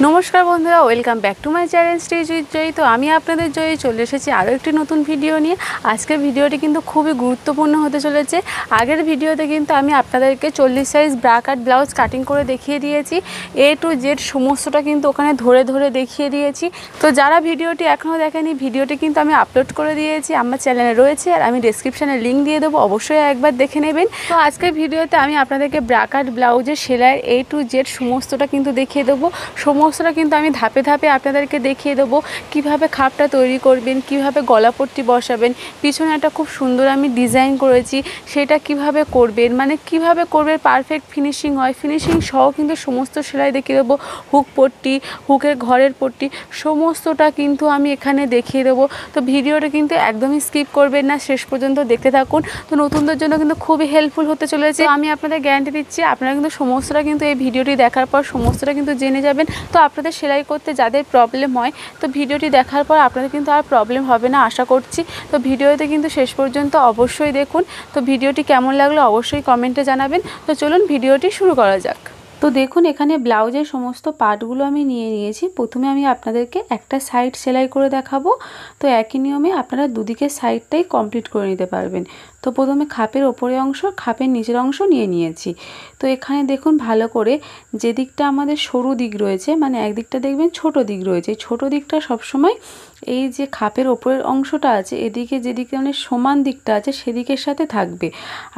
নমস্কার বন্ধুরা, welcome back to my channel stage with Joyee. তো আমি আপনাদের জয়ী চলে এসেছি আরও একটি নতুন ভিডিও নিয়ে। আজকের ভিডিওটি কিন্তু খুবই গুরুত্বপূর্ণ হতে চলেছে। আগের ভিডিওতে কিন্তু আমি আপনাদেরকে 40 সাইজ ব্রা কাট ব্লাউজ কাটিং করে দেখিয়ে দিয়েছি, A to Z সমস্তটা কিন্তু ওখানে ধরে ধরে দেখিয়ে দিয়েছি। তো যারা ভিডিওটি এখনও দেখেনি, ভিডিওটি কিন্তু আমি আপলোড করে দিয়েছি, আমার চ্যানেলে রয়েছে, আর আমি ডেসক্রিপশানে লিঙ্ক দিয়ে দেবো, অবশ্যই একবার দেখে নেবেন। তো আজকের ভিডিওতে আমি আপনাদেরকে ব্রা কাট ব্লাউজের সেলাইয়ের A to Z সমস্তটা কিন্তু দেখিয়ে দেবো। সমস্তটা কিন্তু আমি ধাপে ধাপে আপনাদেরকে দেখিয়ে দেবো কিভাবে খাপটা তৈরি করবেন, কিভাবে গলাপট্টি বসাবেন, পিছনে একটা খুব সুন্দর আমি ডিজাইন করেছি সেটা কিভাবে করবেন, মানে কিভাবে করবে পারফেক্ট ফিনিশিং হয়, ফিনিশিং সহ কিন্তু সমস্ত সেলাই দেখিয়ে দেবো। হুক পট্টি, হুকের ঘরের পট্টি সমস্তটা কিন্তু আমি এখানে দেখিয়ে দেবো। তো ভিডিওটা কিন্তু একদমই স্কিপ করবেন না, শেষ পর্যন্ত দেখতে থাকুন। তো নতুনদের জন্য কিন্তু খুবই হেল্পফুল হতে চলেছে। আমি আপনাদের গ্যারান্টি দিচ্ছি, আপনারা কিন্তু সমস্তটা কিন্তু এই ভিডিওটি দেখার পর সমস্তটা কিন্তু জেনে যাবেন। তো আপনাদের সেলাই করতে যাদের প্রবলেম হয়, তো ভিডিওটি দেখার পর আপনাদের কিন্তু আর প্রবলেম হবে না আশা করছি। তো ভিডিওতে কিন্তু শেষ পর্যন্ত অবশ্যই দেখুন। তো ভিডিওটি কেমন লাগলো অবশ্যই কমেন্টে জানাবেন। তো চলুন ভিডিওটি শুরু করা যাক। তো দেখুন, এখানে ব্লাউজের সমস্ত পার্টগুলো আমি নিয়ে নিয়েছি। প্রথমে আমি আপনাদেরকে একটা সাইড সেলাই করে দেখাবো। তো একই নিয়মে আপনারা দুদিকের সাইডটাই কমপ্লিট করে নিতে পারবেন। তো প্রথমে খাপের ওপরের অংশ, খাপের নিচের অংশ নিয়ে নিয়েছি। তো এখানে দেখুন ভালো করে, যে দিকটা আমাদের সরু দিক রয়েছে, মানে একদিকটা দেখবেন ছোট দিক রয়েছে, এই ছোটো দিকটা সবসময় এই যে খাপের ওপরের অংশটা আছে এদিকে, যেদিকে মানে সমান দিকটা আছে সেদিকের সাথে থাকবে,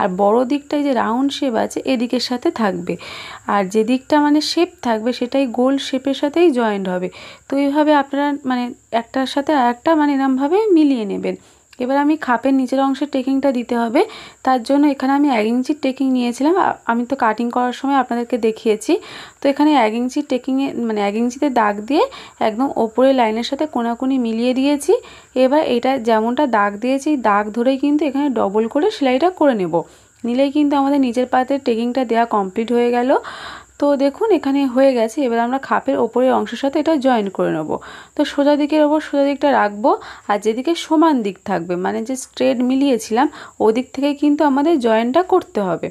আর বড় দিকটায় যে রাউন্ড শেপ আছে এদিকের সাথে থাকবে, আর যে দিকটা মানে শেপ থাকবে সেটাই গোল শেপের সাথেই জয়েন্ট হবে। তো এইভাবে আপনারা মানে একটার সাথে আরেকটা মানে এরমভাবে মিলিয়ে নেবেন। এবার আমি খাপের নিচের অংশে টেকিংটা দিতে হবে, তার জন্য এখানে আমি 1 ইঞ্চির টেকিং নিয়েছিলাম। আমি তো কাটিং করার সময় আপনাদেরকে দেখিয়েছি। তো এখানে 1 ইঞ্চির টেকিংয়ে মানে 1 ইঞ্চিতে দাগ দিয়ে একদম ওপরের লাইনের সাথে কোনাকুনি মিলিয়ে দিয়েছি। এবার এটা যেমনটা দাগ দিয়েছি দাগ ধরেই কিন্তু এখানে ডবল করে সেলাইটা করে নেব। নিলেই কিন্তু আমাদের নিচের পাতের টেকিংটা দেওয়া কমপ্লিট হয়ে গেল। তো দেখুন এখানে হয়ে গেছে। এবার আমরা খাপের ওপরের অংশের সাথে এটা জয়েন করে নেব। তো সোজা দিকের ওপর সোজা দিকটা রাখবো, আর যেদিকে সমান দিক থাকবে মানে যে স্ট্রেট মিলিয়েছিলাম ওদিক থেকেই কিন্তু আমাদের জয়েনটা করতে হবে।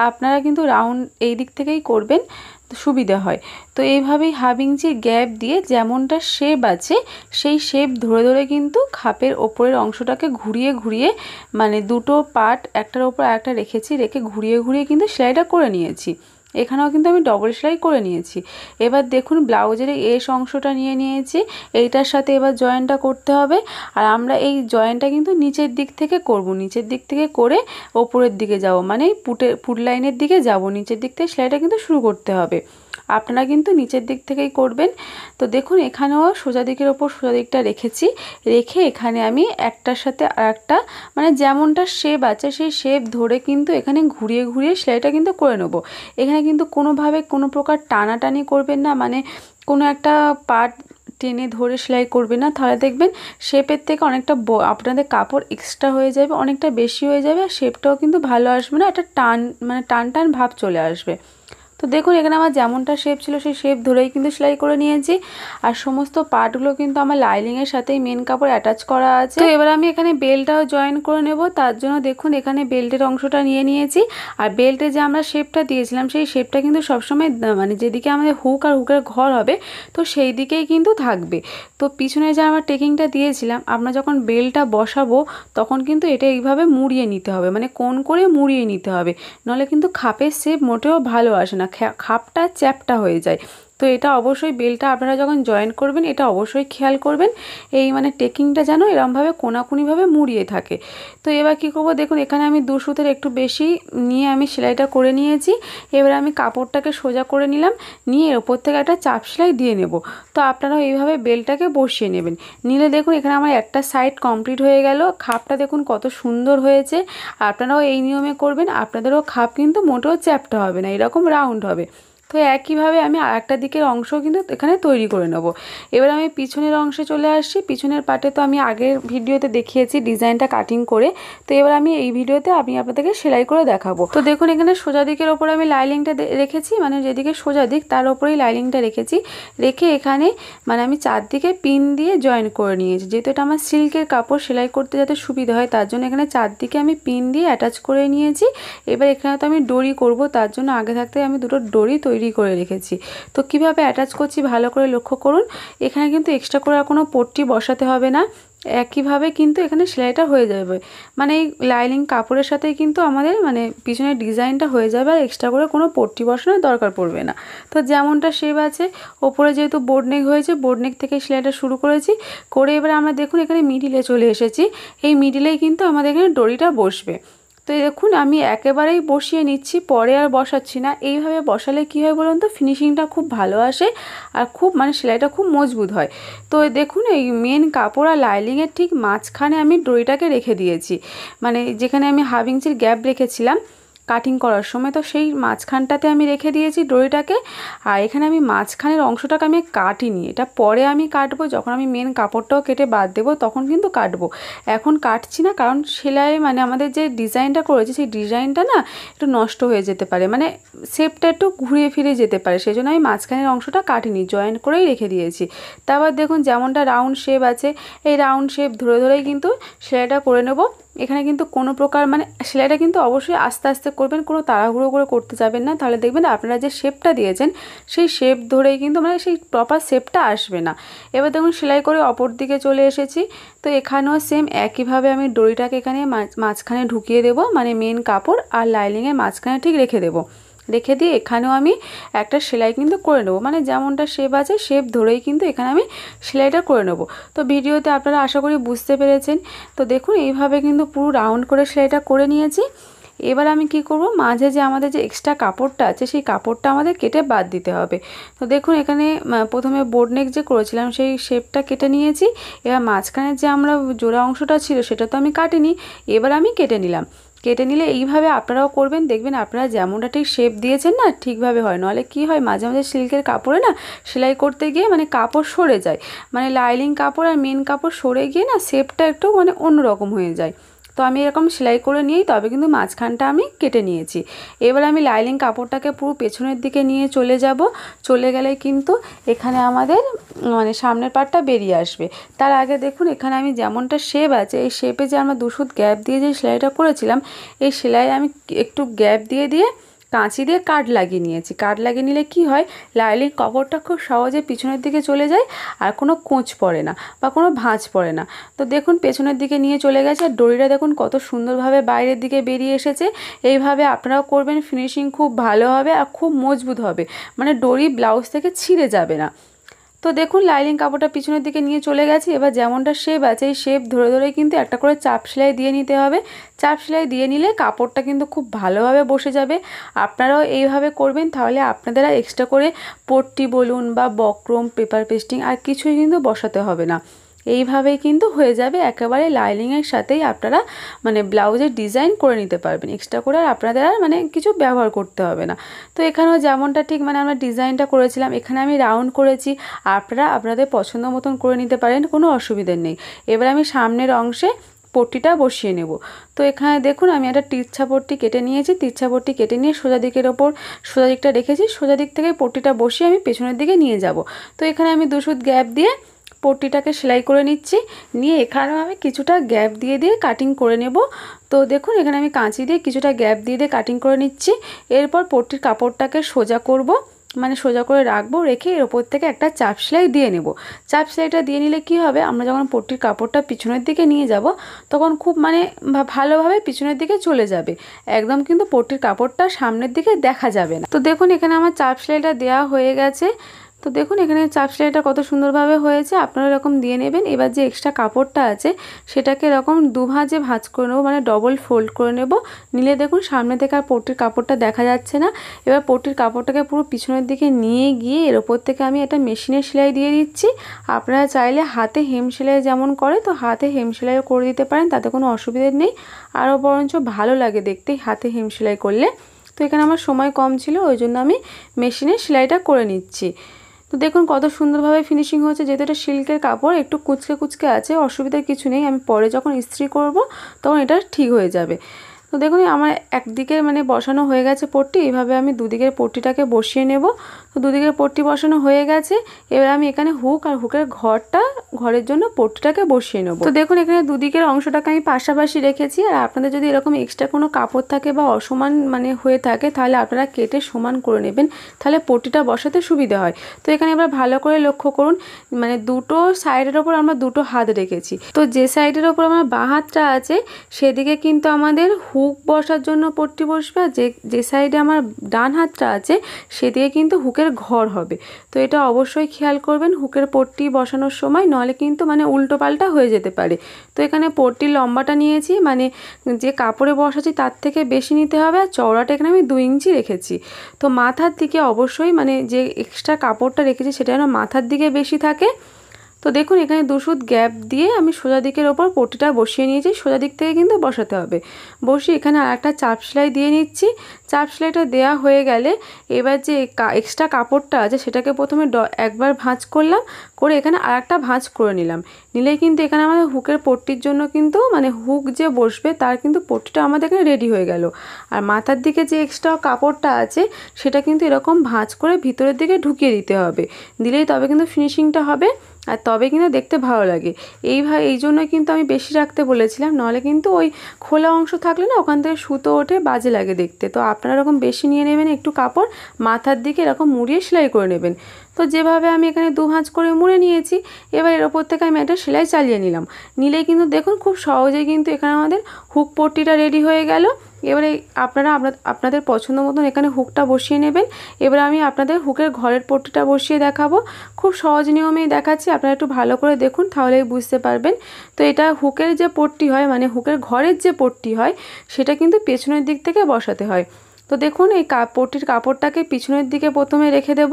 আপনারা কিন্তু রাউন্ড এই দিক থেকেই করবেন, তো সুবিধা হয়। তো এইভাবেই 1/2 ইঞ্চির গ্যাপ দিয়ে যেমনটা শেপ আছে সেই শেপ ধরে ধরে কিন্তু খাপের ওপরের অংশটাকে ঘুরিয়ে ঘুরিয়ে, মানে দুটো পার্ট একটার ওপর একটা রেখেছি, রেখে ঘুরিয়ে ঘুরিয়ে কিন্তু সেলাইটা করে নিয়েছি। এখানেও কিন্তু আমি ডবল সেলাই করে নিয়েছি। এবার দেখুন ব্লাউজের এই এস অংশটা নিয়ে নিয়েছি, এইটার সাথে এবার জয়েনটা করতে হবে। আর আমরা এই জয়েনটা কিন্তু নিচের দিক থেকে করব, নিচের দিক থেকে করে ওপরের দিকে যাব, মানে পুট লাইনের দিকে যাব, নিচের দিক থেকে সেলাইটা কিন্তু শুরু করতে হবে। আপনারা কিন্তু নিচের দিক থেকেই করবেন। তো দেখুন এখানেও সোজা দিকের ওপর সোজা দিকটা রেখেছি, রেখে এখানে আমি একটার সাথে আরেকটা মানে যেমনটা শেপ আছে সেই শেপ ধরে কিন্তু এখানে ঘুরিয়ে ঘুরিয়ে সেলাইটা কিন্তু করে নেব। এখানে কিন্তু কোনোভাবে কোনো প্রকার টানাটানি করবেন না, মানে কোনো একটা পার্ট টেনে ধরে সেলাই করবে না, তাহলে দেখবেন শেপের থেকে অনেকটা আপনাদের কাপড় এক্সট্রা হয়ে যাবে, অনেকটা বেশি হয়ে যাবে, আর শেপটাও কিন্তু ভালো আসবে না, একটা টান মানে টান টান ভাব চলে আসবে। তো দেখুন এখানে আমার যেমনটা শেপ ছিল সেই শেপ ধরেই কিন্তু সেলাই করে নিয়েছি। আর সমস্ত পার্টগুলো কিন্তু আমার লাইনিংয়ের সাথেই মেন কাপড় অ্যাটাচ করা আছে। তো এবার আমি এখানে বেল্টটাও জয়েন করে নেব, তার জন্য দেখুন এখানে বেল্টের অংশটা নিয়ে নিয়েছি। আর বেল্টে যে আমরা শেপটা দিয়েছিলাম সেই শেপটা কিন্তু সবসময় মানে যেদিকে আমাদের হুক আর হুকের ঘর হবে তো সেই দিকেই কিন্তু থাকবে। তো পিছনে যে আমরা টেকিংটা দিয়েছিলাম, আমরা যখন বেল্টটা বসাবো তখন কিন্তু এটা এইভাবে মুড়িয়ে নিতে হবে, মানে কোণ করে মুড়িয়ে নিতে হবে, নাহলে কিন্তু খাপের শেপ মোটেও ভালো আসে না, খাপটা চ্যাপটা হয়ে যায়। তো এটা অবশ্যই বেল্টটা আপনারা যখন জয়েন করবেন এটা অবশ্যই খেয়াল করবেন, এই মানে টেকিংটা যেন এরমভাবে কোনাকুনিভাবে মুড়িয়ে থাকে। তো এবার কী করবো, দেখুন এখানে আমি 2 সুতের একটু বেশি নিয়ে আমি সেলাইটা করে নিয়েছি। এবার আমি কাপড়টাকে সোজা করে নিলাম, নিয়ে ওপর থেকে একটা চাপ সেলাই দিয়ে নেব। তো আপনারাও এইভাবে বেল্টটাকে বসিয়ে নেবেন, নিলে দেখুন এখানে আমার একটা সাইড কমপ্লিট হয়ে গেল। খাপটা দেখুন কত সুন্দর হয়েছে। আপনারাও এই নিয়মে করবেন, আপনাদেরও খাপ কিন্তু মোটেও চ্যাপটা হবে না, এরকম রাউন্ড হবে। তো একইভাবে আমি আরেকটা দিকের অংশ কিন্তু এখানে তৈরি করে নেব। এবার আমি পিছনের অংশে চলে আসছি। পিছনের পার্টে তো আমি আগের ভিডিওতে দেখিয়েছি ডিজাইনটা কাটিং করে, তো এবার আমি এই ভিডিওতে আমি আপনাদেরকে সেলাই করে দেখাবো। তো দেখুন এখানে সোজা দিকের ওপর আমি লাইনিংটা রেখেছি, মানে যেদিকে সোজা দিক তার ওপরেই লাইনিংটা রেখেছি, রেখে এখানে মানে আমি চারদিকে পিন দিয়ে জয়েন করে নিয়েছি। যেহেতু এটা আমার সিল্কের কাপড়, সেলাই করতে যাতে সুবিধা হয় তার জন্য এখানে চারদিকে আমি পিন দিয়ে অ্যাটাচ করে নিয়েছি। এবার এখানে তো আমি ডরি করব, তার জন্য আগে থাকতে আমি দুটো ডরি তৈরি তৈরি করে রেখেছি। তো কিভাবে অ্যাটাচ করছি ভালো করে লক্ষ্য করুন। এখানে কিন্তু এক্সট্রা করে আর কোনো পট্টি বসাতে হবে না, একইভাবে কিন্তু এখানে সেলাইটা হয়ে যাবে। মানে এই লাইনিং কাপড়ের সাথেই কিন্তু আমাদের মানে পিছনের ডিজাইনটা হয়ে যাবে, আর এক্সট্রা করে কোনো পট্টি বসানোর দরকার পড়বে না। তো যেমনটা শেপ আছে, ওপরে যেহেতু বোর্ড নেক হয়েছে, বোর্ড নেক থেকে সেলাইটা শুরু করেছি করে এবারে আমরা দেখুন এখানে মিডিলে চলে এসেছি। এই মিডিলেই কিন্তু আমাদের এখানে ডরিটা বসবে। তো দেখুন আমি একেবারেই বসিয়ে নিচ্ছি, পরে আর বসাচ্ছি না। এইভাবে বসালে কী হয় বলুন তো, ফিনিশিংটা খুব ভালো আসে আর খুব মানে সেলাইটা খুব মজবুত হয়। তো দেখুন এই মেন কাপড় আর লাইনিংয়ের ঠিক মাঝখানে আমি ডরিটাকে রেখে দিয়েছি, মানে যেখানে আমি হাফ ইঞ্চির গ্যাপ রেখেছিলাম কাটিং করার সময়, তো সেই মাঝখানটাতে আমি রেখে দিয়েছি ডরিটাকে। আর এখানে আমি মাঝখানের অংশটাকে আমি কাটিনি, এটা পরে আমি কাটবো, যখন আমি মেন কাপড়টাও কেটে বাদ দেবো তখন কিন্তু কাটবো। এখন কাটছি না, কারণ সেলাই মানে আমাদের যে ডিজাইনটা করেছি সেই ডিজাইনটা না একটু নষ্ট হয়ে যেতে পারে, মানে শেপটা একটু ঘুরিয়ে ফিরে যেতে পারে, সেই জন্য আমি মাঝখানের অংশটা কাটিনি, জয়েন্ট করেই রেখে দিয়েছি। তারপর দেখুন যেমনটা রাউন্ড শেপ আছে, এই রাউন্ড শেপ ধরে ধরেই কিন্তু সেলাইটা করে নেব। এখানে কিন্তু কোনো প্রকার মানে সেলাইটা কিন্তু অবশ্যই আস্তে আস্তে করবেন, কোনো তাড়াহুড়ো করে করতে যাবেন না, তাহলে দেখবেন আপনারা যে শেপটা দিয়েছেন সেই শেপ ধরেই কিন্তু মানে সেই প্রপার শেপটা আসবে না। এবার দেখুন সেলাই করে অপর দিকে চলে এসেছি। তো এখানেও সেম একইভাবে আমি ডরিটাকে এখানে মাঝখানে ঢুকিয়ে দেবো, মানে মেন কাপড় আর লাইনিংয়ের মাঝখানে ঠিক রেখে দেবো। রেখে দিয়ে এখানেও আমি একটা সেলাই কিন্তু করে নেবো, মানে যেমনটা শেপ আছে শেপ ধরেই কিন্তু এখানে আমি সেলাইটা করে নেবো। তো ভিডিওতে আপনারা আশা করি বুঝতে পেরেছেন। তো দেখুন এইভাবে কিন্তু পুরো রাউন্ড করে সেলাইটা করে নিয়েছি। এবার আমি কি করব, মাঝে যে আমাদের যে এক্সট্রা কাপড়টা আছে সেই কাপড়টা আমাদের কেটে বাদ দিতে হবে। তো দেখুন এখানে প্রথমে বোর্ড নেক যে করেছিলাম সেই শেপটা কেটে নিয়েছি। এবার মাঝখানে যে আমরা জোড়া অংশটা ছিল সেটা তো আমি কাটিনি, এবার আমি কেটে নিলাম। কেটে নিলে এইভাবে আপনারাও করবেন, দেখবেন আপনারা যেমনটা ঠিক শেপ দিয়েছেন না ঠিকভাবে হয়। নাহলে কি হয়, মাঝে মাঝে সিল্কের কাপড়ে না সেলাই করতে গিয়ে মানে কাপড় সরে যায়, মানে লাইনিং কাপড় আর মেন কাপড় সরে গিয়ে না শেপটা একটু মানে অন্যরকম হয়ে যায়। তো আমি এরকম সেলাই করে নিয়েই তবে কিন্তু মাঝখানটা আমি কেটে নিয়েছি। এবার আমি লাইনিং কাপড়টাকে পুরো পেছনের দিকে নিয়ে চলে যাব। চলে গেলে কিন্তু এখানে আমাদের মানে সামনের পার্টটা বেরিয়ে আসবে। তার আগে দেখুন এখানে আমি যেমনটা শেপ আছে এই শেপে যে আমরা 2 সুত গ্যাপ দিয়ে যে সেলাইটা করেছিলাম, এই সেলাই আমি একটু গ্যাপ দিয়ে দিয়ে কাঁচি দিয়ে কাট লাগিয়ে নিয়েছি। কাট লাগিয়ে নিলে কি হয়, লাইনিং কাপড়টা খুব সহজে পিছনের দিকে চলে যায় আর কোনো কোঁচ পড়ে না বা কোনো ভাঁজ পড়ে না। তো দেখুন পেছনের দিকে নিয়ে চলে গেছে, আর ডরিটা দেখুন কত সুন্দরভাবে বাইরের দিকে বেরিয়ে এসেছে। এইভাবে আপনারাও করবেন, ফিনিশিং খুব ভালো হবে আর খুব মজবুত হবে, মানে ডরি ব্লাউজ থেকে ছিঁড়ে যাবে না। তো দেখুন লাইনিং কাপড়টা পিছনের দিকে নিয়ে চলে গেছে। এবার যেমনটা শেপ আছে এই শেপ ধরে ধরে কিন্তু একটা করে চাপ সেলাই দিয়ে নিতে হবে। চাপ সেলাই দিয়ে নিলে কাপড়টা কিন্তু খুব ভালোভাবে বসে যাবে। আপনারাও এইভাবে করবেন, তাহলে আপনাদের আর এক্সট্রা করে পট্টি বলুন বা বক্রম পেপার পেস্টিং আর কিছুই কিন্তু বসাতে হবে না। এইভাবেই কিন্তু হয়ে যাবে, একেবারে লাইনিংয়ের সাথেই আপনারা মানে ব্লাউজের ডিজাইন করে নিতে পারবেন। এক্সট্রা করে আর আপনাদের আর মানে কিছু ব্যবহার করতে হবে না। তো এখানেও যেমনটা ঠিক মানে আমরা ডিজাইনটা করেছিলাম, এখানে আমি রাউন্ড করেছি, আপনারা আপনাদের পছন্দ মতন করে নিতে পারেন, কোনো অসুবিধে নেই। এবার আমি সামনের অংশে পট্টিটা বসিয়ে নেব। তো এখানে দেখুন আমি একটা তিরছা পট্টি কেটে নিয়েছি। তিরছা পট্টি কেটে নিয়ে সোজা দিকের ওপর সোজা দিকটা রেখেছি, সোজা দিক থেকে পট্টিটা বসিয়ে আমি পেছনের দিকে নিয়ে যাব। তো এখানে আমি 2 সুত গ্যাপ দিয়ে পট্টিটাকে সেলাই করে নিচ্ছি, নিয়ে এখানেও আমি কিছুটা গ্যাপ দিয়ে দিয়ে কাটিং করে নেব। তো দেখুন এখানে আমি কাঁচি দিয়ে কিছুটা গ্যাপ দিয়ে দিয়ে কাটিং করে নিচ্ছি। এরপর পট্টির কাপড়টাকে সোজা করব, মানে সোজা করে রাখবো, রেখে এর ওপর থেকে একটা চাপ সেলাই দিয়ে নেব। চাপ সেলাইটা দিয়ে নিলে কি হবে, আমরা যখন পট্টির কাপড়টা পিছনের দিকে নিয়ে যাব তখন খুব মানে ভালোভাবে পিছনের দিকে চলে যাবে, একদম কিন্তু পট্টির কাপড়টা সামনের দিকে দেখা যাবে না। তো দেখুন এখানে আমার চাপ সেলাইটা দেওয়া হয়ে গেছে। তো দেখুন এখানে চাপ সেলাইটা কত সুন্দরভাবে হয়েছে, আপনারা এরকম দিয়ে নেবেন। এবার যে এক্সট্রা কাপড়টা আছে সেটাকে এরকম দুভাজে ভাঁজ করে নেবো, মানে ডবল ফোল্ড করে নেব। নিলে দেখুন সামনে থেকে আর পট্টির কাপড়টা দেখা যাচ্ছে না। এবার পট্টির কাপড়টাকে পুরো পিছনের দিকে নিয়ে গিয়ে এর ওপর থেকে আমি একটা মেশিনের সেলাই দিয়ে দিচ্ছি। আপনারা চাইলে হাতে হেম সেলাই যেমন করে তো হাতে হেম সেলাইও করে দিতে পারেন, তাতে কোনো অসুবিধে নেই, আরও বরঞ্চ ভালো লাগে দেখতে হাতে হেম সেলাই করলে। তো এখানে আমার সময় কম ছিল, ওই জন্য আমি মেশিনে সেলাইটা করে নিচ্ছি। তো দেখুন কত সুন্দরভাবে ফিনিশিং হয়েছে। যেহেতু এটা সিল্কের কাপড় একটু কুচকে কুচকে আছে, অসুবিধার কিছু নেই, আমি পরে যখন ইস্ত্রি করব তখন এটা ঠিক হয়ে যাবে। তো দেখুন আমার একদিকে মানে বসানো হয়ে গেছে পট্টি, এইভাবে আমি দুদিকের পট্টিটাকে বসিয়ে নেব। তো তো দুদিকের পট্টি বসানো হয়ে গেছে। এবার আমি এখানে হুক আর হুকের ঘরের জন্য পট্টিটাকে বসিয়ে নেব। তো দেখুন এখানে দুদিকের অংশটাকে আমি পাশাপাশি রেখেছি। আর আপনাদের যদি এরকম এক্সট্রা কোনো কাপড় থাকে বা অসমান মানে হয়ে থাকে তাহলে আপনারা কেটে সমান করে নেবেন, তাহলে পট্টিটা বসাতে সুবিধা হয়। তো এখানে এবার ভালো করে লক্ষ্য করুন, মানে দুটো সাইডের ওপর আমরা দুটো হাত রেখেছি। তো যে সাইডের ওপর আমার বাঁ হাতটা আছে সেদিকে কিন্তু আমাদের হুক বসার জন্য পট্টি বসবে, আর যে সাইডে আমার ডান হাতটা আছে সেদিকে কিন্তু হুকের ঘর হবে। তো এটা অবশ্যই খেয়াল করবেন হুকের পট্টি বসানোর সময়, নইলে কিন্তু মানে উল্টো পাল্টা হয়ে যেতে পারে। তো এখানে পট্টির লম্বাটা নিয়েছি, মানে যে কাপড়ে বসাচ্ছি তার থেকে বেশি নিতে হবে, আর চওড়াটা এখানে আমি 2 ইঞ্চি রেখেছি। তো মাথার দিকে অবশ্যই মানে যে এক্সট্রা কাপড়টা রেখেছি সেটা যেন মাথার দিকে বেশি থাকে। তো দেখুন এখানে 2 সুত গ্যাপ দিয়ে আমি সোজা দিকের ওপর পট্টিটা বসিয়ে নিয়েছি। সোজা দিক থেকে কিন্তু বসাতে হবে। বসিয়ে এখানে আরেকটা চাপ সেলাই দিয়ে নিচ্ছি। চাপ সেলাইটা দেওয়া হয়ে গেলে এবার যে এক্সট্রা কাপড়টা আছে সেটাকে প্রথমে একবার ভাঁজ করলাম, করে এখানে আরেকটা ভাঁজ করে নিলেই কিন্তু এখানে আমাদের হুকের পট্টির জন্য কিন্তু মানে হুক যে বসবে তার কিন্তু পট্টিটা আমাদের এখানে রেডি হয়ে গেল। আর মাথার দিকে যে এক্সট্রা কাপড়টা আছে সেটা কিন্তু এরকম ভাঁজ করে ভিতরের দিকে ঢুকিয়ে দিতে হবে, দিলেই তবে কিন্তু ফিনিশিংটা হবে, আর তবে কিন্তু দেখতে ভালো লাগে। এই জন্য কিন্তু আমি বেশি রাখতে বলেছিলাম, নাহলে কিন্তু ওই খোলা অংশ থাকলে না ওখান থেকে সুতো ওঠে, বাজে লাগে দেখতে। তো আপনারা এরকম বেশি নিয়ে নেবেন একটু কাপড়, মাথার দিকে এরকম মুড়িয়ে সেলাই করে নেবেন। তো যেভাবে আমি এখানে 2 ভাঁজ করে মুড়ে নিয়েছি, এবার এর ওপর থেকে আমি একটা সেলাই চালিয়ে নিলেই কিন্তু দেখুন খুব সহজেই কিন্তু এখানে আমাদের হুক পট্টিটা রেডি হয়ে গেল। এবারে আপনারা আপনাদের পছন্দ মতন এখানে হুকটা বসিয়ে নেবেন। এবার আমি আপনাদের হুকের ঘরের পট্টিটা বসিয়ে দেখাবো। খুব সহজ নিয়মেই দেখাচ্ছি, আপনারা একটু ভালো করে দেখুন তাহলেই বুঝতে পারবেন। তো এটা হুকের যে পট্টি হয় মানে হুকের ঘরের যে পট্টি হয় সেটা কিন্তু পেছনের দিক থেকে বসাতে হয়। তো দেখুন এই পট্টির কাপড়টাকে পিছনের দিকে প্রথমে রেখে দেব,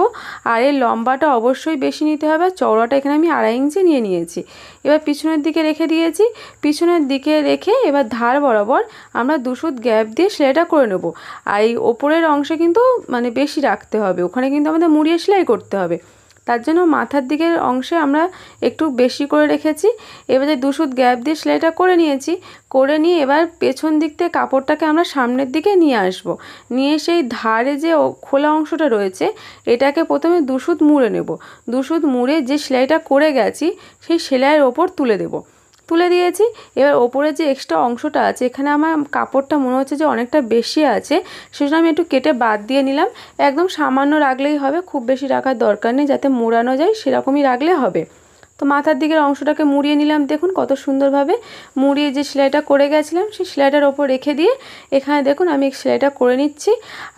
আর এর লম্বাটা অবশ্যই বেশি নিতে হবে। চওড়াটা এখানে আমি 2.5 ইঞ্চি নিয়ে নিয়েছি। এবার পিছনের দিকে রেখে দিয়েছি। পিছনের দিকে রেখে এবার ধার বরাবর আমরা 2 সুত গ্যাপ দিয়ে সেলাইটা করে নেব। আর এই ওপরের অংশে কিন্তু মানে বেশি রাখতে হবে, ওখানে কিন্তু আমাদের মুড়িয়ে সেলাই করতে হবে, তার জন্য মাথার দিকের অংশে আমরা একটু বেশি করে রেখেছি। এবারে 2 সুত গ্যাপ দিয়ে সেলাইটা করে নিয়ে এবার পেছন দিক থেকে কাপড়টাকে আমরা সামনের দিকে নিয়ে আসব। নিয়ে সেই ধারে যে খোলা অংশটা রয়েছে এটাকে প্রথমে 2 সুত মুড়ে নেব। 2 সুত মুড়ে যে সেলাইটা করে গেছি সেই সেলাইয়ের ওপর তুলে দিয়েছি। এবার ওপরে যে এক্সট্রা অংশটা আছে এখানে আমার কাপড়টা মনে হচ্ছে যে অনেকটা বেশি আছে, সেজন্য আমি একটু কেটে বাদ দিয়ে নিলাম। একদম সামান্য রাখলেই হবে, খুব বেশি রাখার দরকার নেই, যাতে মোড়ানো যায় সেরকমই রাখলে হবে। তো মাথার দিকের অংশটাকে মুড়িয়ে নিলাম, দেখুন কত সুন্দরভাবে মুড়িয়ে যে সেলাইটা করে গেছিলাম সেই সেলাইটার ওপর রেখে দিয়ে এখানে দেখুন আমি সেলাইটা করে নিচ্ছি।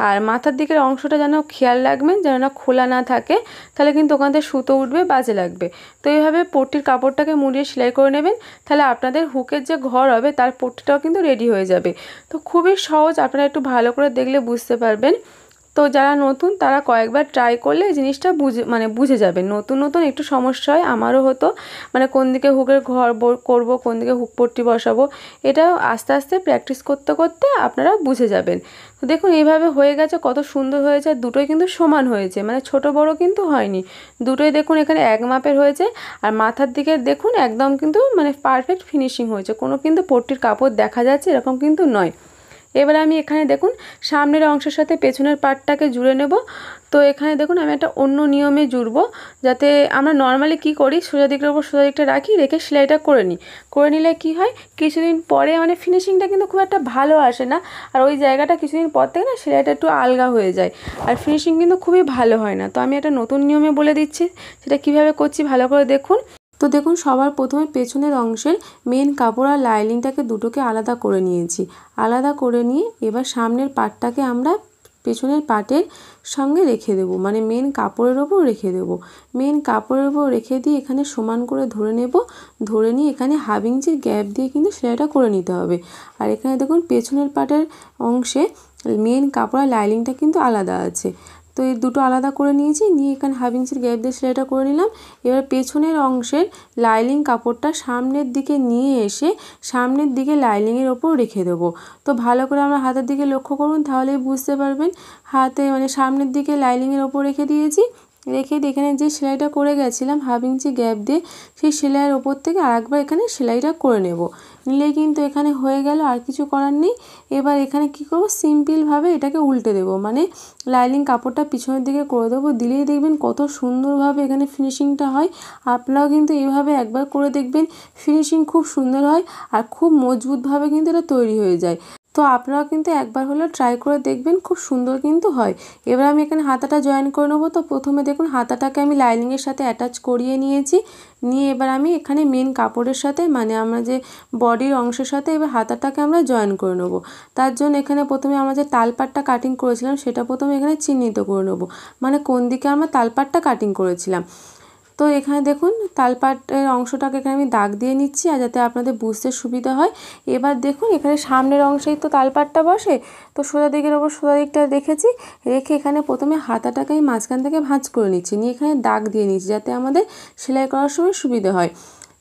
আর মাথার দিকের অংশটা যেন খেয়াল রাখবেন যেন না খোলা না থাকে, তাহলে কিন্তু ওখান থেকে সুতো উঠবে, বাজে লাগবে। তো এইভাবে পট্টির কাপড়টাকে মুড়িয়ে সেলাই করে নেবেন, তাহলে আপনাদের হুকের যে ঘর হবে তার পট্টিটাও কিন্তু রেডি হয়ে যাবে। তো খুবই সহজ, আপনারা একটু ভালো করে দেখলে বুঝতে পারবেন। তো যারা নতুন তারা কয়েকবার ট্রাই করলে এই জিনিসটা বুঝে যাবেন। নতুন একটু সমস্যা হয়, আমারও হতো, মানে কোন দিকে হুকের ঘর করব, কোন দিকে হুক পট্টি বসাবো, এটা আস্তে আস্তে প্র্যাকটিস করতে করতে আপনারা বুঝে যাবেন। তো দেখুন এইভাবে হয়ে গেছে, কত সুন্দর হয়েছে। দুটোই কিন্তু সমান হয়েছে, মানে ছোট বড় কিন্তু হয়নি, দুটোই দেখুন এখানে এক মাপের হয়েছে। আর মাথার দিকে দেখুন একদম কিন্তু মানে পারফেক্ট ফিনিশিং হয়েছে, কোনো কিন্তু পট্টির কাপড় দেখা যাচ্ছে এরকম কিন্তু নয়। এবার আমি এখানে দেখুন সামনের অংশের সাথে পেছনের পার্টটাকে জুড়ে নেব। তো এখানে দেখুন আমি একটা অন্য নিয়মে জুড়বো, যাতে আমরা নর্মালি কি করি সোজা দিকের ওপর সোজা দিকটা রেখে সেলাইটা করে নিলে কি হয় কিছুদিন পরে মানে ফিনিশিংটা কিন্তু খুব একটা ভালো আসে না, আর ওই জায়গাটা কিছুদিন পর থেকে না সেলাইটা একটু আলগা হয়ে যায়, আর ফিনিশিং কিন্তু খুবই ভালো হয় না। তো আমি একটা নতুন নিয়মে বলে দিচ্ছি, সেটা কিভাবে করছি ভালো করে দেখুন। তো দেখুন সবার প্রথমে পেছনের অংশের মেন কাপড় আর লাইনিংটাকে দুটোকে আলাদা করে নিয়েছি। আলাদা করে নিয়ে এবার সামনের পার্টটাকে আমরা পেছনের পার্টের সঙ্গে রেখে দেব, মানে মেন কাপড়ের ওপর রেখে দেব। মেন কাপড়ের ওপর রেখে দিয়ে এখানে সমান করে ধরে নিয়ে এখানে 1/2 ইঞ্চির গ্যাপ দিয়ে কিন্তু সেলাইটা করে নিতে হবে। আর এখানে দেখুন পেছনের পার্টের অংশে মেন কাপড় আর লাইনিংটা কিন্তু আলাদা আছে। তো এই দুটো আলাদা করে নিয়ে এখানে 1/2 ইঞ্চির গ্যাপ দিয়ে সেলাইটা করে নিলাম। এবার পেছনের অংশের লাইনিং কাপড়টা সামনের দিকে নিয়ে এসে সামনের দিকে লাইনিংয়ের ওপর রেখে দেবো। তো ভালো করে আমরা হাতের দিকে লক্ষ্য করুন, তাহলেই বুঝতে পারবেন। হাতে মানে সামনের দিকে লাইনিংয়ের ওপর রেখে দিয়েছি। রেখে এখানে যে সেলাইটা করে গেছিলাম 1/2 ইঞ্চি গ্যাপ দিয়ে সেই সেলাইয়ের ওপর থেকে আরেকবার এখানে সেলাইটা করে নেব। নিলেই কিন্তু এখানে হয়ে গেল, আর কিছু করার নেই। এবার এখানে কি করব, সিম্পলভাবে এটাকে উল্টে দেব, মানে লাইনিং কাপড়টা পিছনের দিকে করে দেবো। দিলেই দেখবেন কত সুন্দরভাবে এখানে ফিনিশিংটা হয়। আপনারাও কিন্তু এইভাবে একবার করে দেখবেন, ফিনিশিং খুব সুন্দর হয় আর খুব মজবুতভাবে কিন্তু এটা তৈরি হয়ে যায়। তো আপনারাও কিন্তু একবার হলেও ট্রাই করে দেখবেন, খুব সুন্দর কিন্তু হয়। এবার আমি এখানে হাতাটা জয়েন করে নেবো। তো প্রথমে দেখুন হাতাটাকে আমি লাইনিংয়ের সাথে অ্যাটাচ করিয়ে নিয়েছি। নিয়ে এবার আমি এখানে মেন কাপড়ের সাথে, মানে আমরা যে বডির অংশের সাথে এবার হাতাটাকে আমরা জয়েন করে নেবো। তার জন্য এখানে প্রথমে আমরা যে তালপাটটা কাটিং করেছিলাম সেটা প্রথমে এখানে চিহ্নিত করে নেবো, মানে কোন দিকে আমরা তালপাটটা কাটিং করেছিলাম। তো এখানে দেখুন তালপাটের অংশটাকে এখানে আমি দাগ দিয়ে নিচ্ছি, আর যাতে আপনাদের বুঝতে সুবিধা হয়। এবার দেখুন এখানে সামনের অংশেই তো তালপাটটা বসে, তো সোজা দিকের ওপর সোজা দিকটা রেখেছি। রেখে এখানে প্রথমে হাতাটাকে আমি মাঝখান থেকে ভাঁজ করে নিচ্ছি, নিয়ে এখানে দাগ দিয়ে নিচ্ছি যাতে আমাদের সেলাই করার সময় সুবিধা হয়।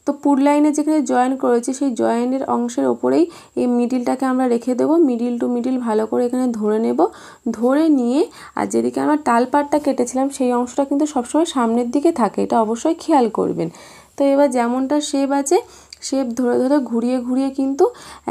তো পুর লাইনে যেখানে জয়েন করেছি সেই জয়েনের অংশের ওপরেই এই মিডিলটাকে আমরা রেখে দেবো। মিডিল টু মিডিল ভালো করে এখানে ধরে নেব। ধরে নিয়ে আর যেদিকে আমরা তালপাটটা কেটেছিলাম সেই অংশটা কিন্তু সবসময় সামনের দিকে থাকে, এটা অবশ্যই খেয়াল করবেন। তো এবার যেমনটা শেপ আছে শেপ ধরে ধরে ঘুরিয়ে ঘুরিয়ে কিন্তু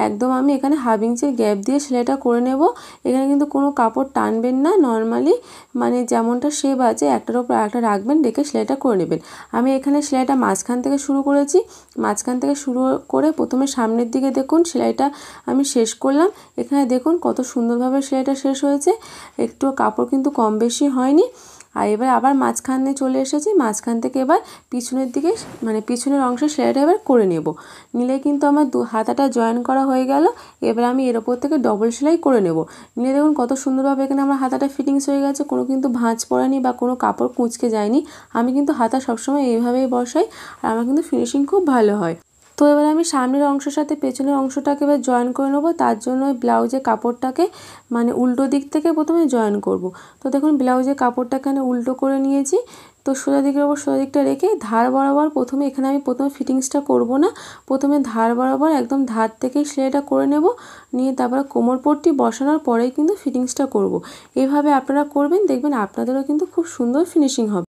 একদম আমি এখানে 1/2 ইঞ্চির গ্যাপ দিয়ে সেলাইটা করে নেব। এখানে কিন্তু কোনো কাপড় টানবেন না, নর্মালি মানে যেমনটা শেপ আছে একটার ওপর আরেকটা রাখবেন, রেখে সেলাইটা করে নেবেন। আমি এখানে সেলাইটা মাঝখান থেকে শুরু করেছি। মাঝখান থেকে শুরু করে প্রথমে সামনের দিকে দেখুন সেলাইটা আমি শেষ করলাম। এখানে দেখুন কত সুন্দরভাবে সেলাইটা শেষ হয়েছে, একটু কাপড় কিন্তু কম বেশি হয়নি। আর এবার আবার মাঝখানে চলে এসেছি, মাঝখান থেকে এবার পিছনের দিকে মানে পিছনের অংশে সেলাইটা এবার করে নেব। নিলে কিন্তু আমার হাতাটা জয়েন করা হয়ে গেল। এবার আমি এর ওপর থেকে ডবল সেলাই করে নেব। নিলে দেখুন কত সুন্দরভাবে এখানে আমার হাতাটা ফিটিংস হয়ে গেছে, কোনো কিন্তু ভাঁজ পড়েনি বা কোনো কাপড় কুঁচকে যায়নি। আমি কিন্তু হাতা সবসময় এইভাবেই বসাই, আর আমার কিন্তু ফিনিশিং খুব ভালো হয়। তো এবার আমি সামনের অংশের সাথে পেছনের অংশটাকে এবার জয়েন করে নেবো। তার জন্য ওই ব্লাউজের কাপড়টাকে মানে উল্টো দিক থেকে প্রথমে জয়েন করব। তো দেখুন ব্লাউজের কাপড়টা এখানে উল্টো করে নিয়েছি। তো সোজা দিকের ওপর সোজা দিকটা রেখে ধার বরাবর প্রথমে এখানে আমি প্রথমে ফিটিংসটা করব না, প্রথমে ধার বরাবর একদম ধার থেকেই সেলাইটা করে নেব। নিয়ে তারপরে কোমর পট্টি বসানোর পরেই কিন্তু ফিটিংসটা করব। এভাবে আপনারা করবেন, দেখবেন আপনাদেরও কিন্তু খুব সুন্দর ফিনিশিং হবে।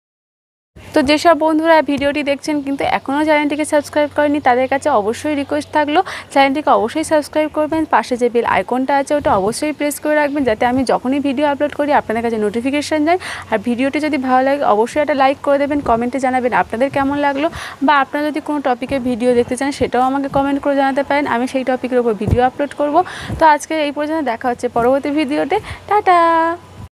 তো যেসব বন্ধুরা ভিডিওটি দেখছেন কিন্তু এখনও চ্যানেলটিকে সাবস্ক্রাইব করেনি, তাদের কাছে অবশ্যই রিকোয়েস্ট থাকলো চ্যানেলটিকে অবশ্যই সাবস্ক্রাইব করবেন। পাশে যে বেল আইকনটা আছে ওটা অবশ্যই প্রেস করে রাখবেন, যাতে আমি যখনই ভিডিও আপলোড করি আপনাদের কাছে নোটিফিকেশান যায়। আর ভিডিওটি যদি ভালো লাগে অবশ্যই একটা লাইক করে দেবেন, কমেন্টে জানাবেন আপনাদের কেমন লাগলো, বা আপনারা যদি কোনো টপিকের ভিডিও দেখতে চান সেটাও আমাকে কমেন্ট করে জানাতে পারেন, আমি সেই টপিকের উপর ভিডিও আপলোড করব। তো আজকে এই পর্যন্ত, দেখা হচ্ছে পরবর্তী ভিডিওতে। টাটা।